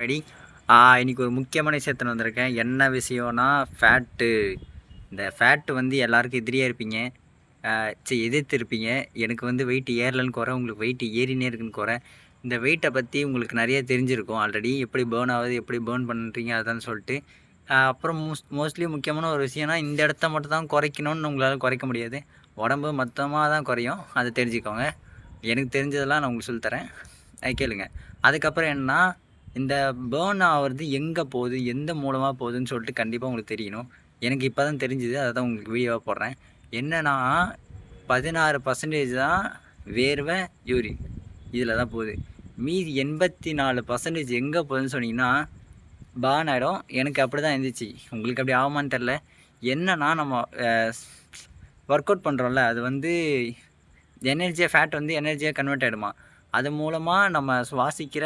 Ready. இன்னைக்கு ஒரு முக்கியமான விஷயத்துல வந்திருக்கேன். என்ன விஷயம்னா ஃபேட்டு. இந்த ஃபேட்டு வந்து எல்லாருக்கும் எதிரியாக இருப்பீங்க. எதிர்த்து இருப்பீங்க. எனக்கு வந்து வெயிட் ஏறலன்னு குறை, உங்களுக்கு வெயிட் ஏறினே இருக்குன்னு குறை. இந்த வெயிட்டை பற்றி உங்களுக்கு நிறைய தெரிஞ்சிருக்கும் ஆல்ரெடி. எப்படி பேர்ன் ஆகுது, எப்படி பேர்ன் பண்ணுறீங்க அதான் சொல்லிட்டு. அப்புறம் மோஸ்ட்லி முக்கியமான ஒரு விஷயம்னா இந்த இடத்த மட்டும் தான் குறைக்கணும்னு உங்களால் குறைக்க முடியாது. உடம்பு மொத்தமாக தான் குறையும். அதை தெரிஞ்சுக்கோங்க. எனக்கு தெரிஞ்சதெல்லாம் நான் உங்களுக்கு சொல்லித்தரேன். கேளுங்க. அதுக்கப்புறம் என்னன்னா, இந்த பேர்ன் ஆகிறது எங்கே போகுது, எந்த மூலமாக போகுதுன்னு சொல்லிட்டு கண்டிப்பாக உங்களுக்கு தெரியணும். எனக்கு இப்போ தான் தெரிஞ்சுது. அதை தான் உங்களுக்கு வீடியோவாக போடுறேன். என்னன்னா 16% தான் வேர்வை, யூரின் இதில் தான் போகுது. மீதி 84% எங்கே போகுதுன்னு சொன்னீங்கன்னா பேர்ன் ஆகிடும். எனக்கு அப்படி தான் இருந்துச்சு. உங்களுக்கு அப்படி ஆகுமான்னு தெரில. என்னன்னா நம்ம ஒர்க் அவுட் பண்ணுறோம்ல, அது வந்து எனர்ஜியாக ஃபேட் வந்து எனர்ஜியாக கன்வெர்ட் ஆகிடுமா. அது மூலமாக நம்ம சுவாசிக்கிற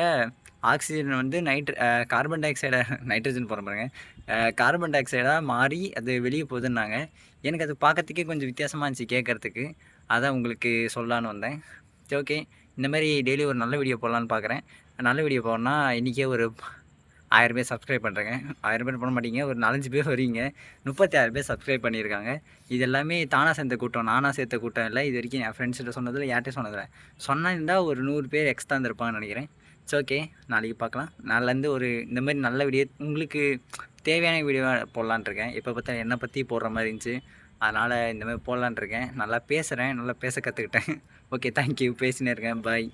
ஆக்சிஜன் வந்து கார்பன் டை ஆக்சைடை நைட்ரஜன் போகிற பாருங்க, கார்பன் டை ஆக்சைடாக மாறி அது வெளியே போகுதுன்னாங்க. எனக்கு அது பார்க்கறதுக்கே கொஞ்சம் வித்தியாசமாக இருந்துச்சு கேட்குறதுக்கு. அதான் உங்களுக்கு சொல்லலான்னு வந்தேன். சரி, ஓகே. இந்த மாதிரி டெய்லி ஒரு நல்ல வீடியோ போடலான்னு பார்க்குறேன். நல்ல வீடியோ போடணுன்னா இன்றைக்கே ஒரு 1000 பேர் சப்ஸ்கிரைப் பண்ணுறேங்க. 1000 பேர் பண்ண மாட்டீங்க, ஒரு 4-5 பேர் வரீங்க. 36 பேர் சப்ஸ்கிரைப் பண்ணியிருக்காங்க. இது எல்லாமே தானாக சேர்ந்த கூட்டம், நானாக சேர்த்த கூட்டம் இல்லை. இது வரைக்கும் என் ஃப்ரெண்ட்ஸ்கிட்ட சொன்னதில்லை, யார்கிட்டையும் சொன்னதில்லை. இருந்தால் ஒரு 100 பேர் எக்ஸ்ட்ரா இருந்திருப்பாங்கன்னு நினைக்கிறேன். It's okay. நாளைக்கு பார்க்கலாம். நாளிலேருந்து ஒரு இந்த மாதிரி நல்ல வீடியோ உங்களுக்கு தேவையான வீடியோ போடலான் இருக்கேன். எப்போ பார்த்தா என்னை பற்றி போடுற மாதிரி இருந்துச்சு. அதனால் இந்த மாதிரி போடலான் இருக்கேன். நல்லா பேசுகிறேன், நல்லா பேச கற்றுக்கிட்டேன். Okay, thank you. பேசினே இருக்கேன். பாய்.